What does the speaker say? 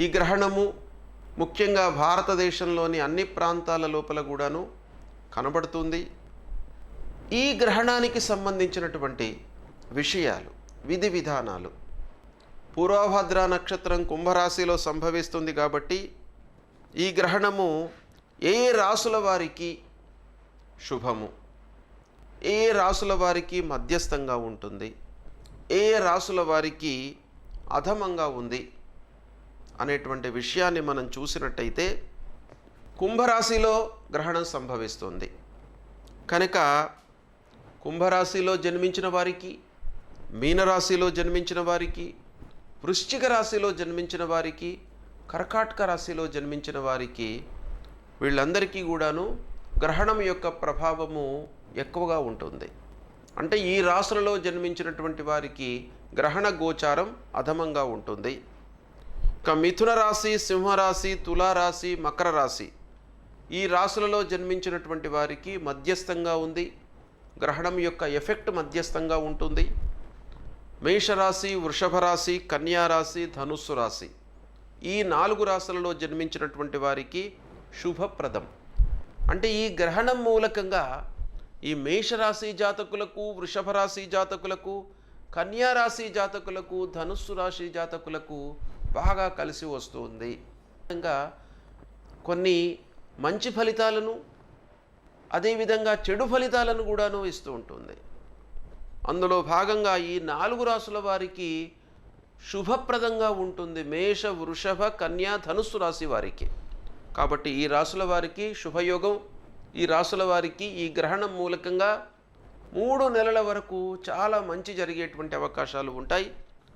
ఈ గ్రహణము ముఖ్యంగా భారతదేశంలోని అన్ని ప్రాంతాల లోపల కూడాను కనబడుతుంది. ఈ గ్రహణానికి సంబంధించినటువంటి విషయాలు, విధి విధానాలు పూర్వభద్ర నక్షత్రం కుంభరాశిలో సంభవిస్తుంది కాబట్టి ఈ గ్రహణము ఏ రాసుల వారికి శుభము, ఏ రాసుల వారికి మధ్యస్థంగా ఉంటుంది, ఏ రాసుల వారికి అధమంగా ఉంది అనేటువంటి విషయాన్ని మనం చూసినట్టయితే కుంభరాశిలో గ్రహణం సంభవిస్తుంది కనుక కుంభరాశిలో జన్మించిన వారికి, మీనరాశిలో జన్మించిన వారికి, వృశ్చిక రాశిలో జన్మించిన వారికి, కర్కాటక రాశిలో జన్మించిన వారికి వీళ్ళందరికీ కూడాను గ్రహణం యొక్క ప్రభావము ఎక్కువగా ఉంటుంది. అంటే ఈ రాశులలో జన్మించినటువంటి వారికి గ్రహణ గోచారం అధమంగా ఉంటుంది. ఇక మిథున రాశి, సింహరాశి, తులారాశి, మకర రాశి ఈ రాశులలో జన్మించినటువంటి వారికి మధ్యస్థంగా ఉంది. గ్రహణం యొక్క ఎఫెక్ట్ మధ్యస్థంగా ఉంటుంది. మేషరాశి, వృషభ రాశి, కన్యారాశి, ధనుస్సు రాశి ఈ 4 రాశులలో జన్మించినటువంటి వారికి శుభప్రదం. అంటే ఈ గ్రహణం మూలకంగా ఈ మేషరాశి జాతకులకు, వృషభ రాశి జాతకులకు, కన్యారాశి జాతకులకు, ధనుస్సు రాశి జాతకులకు బాగా కలిసి వస్తుంది. విధంగా కొన్ని మంచి ఫలితాలను, అదేవిధంగా చెడు ఫలితాలను కూడాను ఇస్తూ ఉంటుంది. అందులో భాగంగా ఈ 4 రాశుల వారికి శుభప్రదంగా ఉంటుంది. మేష, వృషభ, కన్యా, ధనుస్సు రాశి వారికి. కాబట్టి ఈ రాశుల వారికి శుభయోగం. ఈ రాశుల వారికి ఈ గ్రహణం మూలకంగా 3 నెలల వరకు చాలా మంచి జరిగేటువంటి అవకాశాలు ఉంటాయి.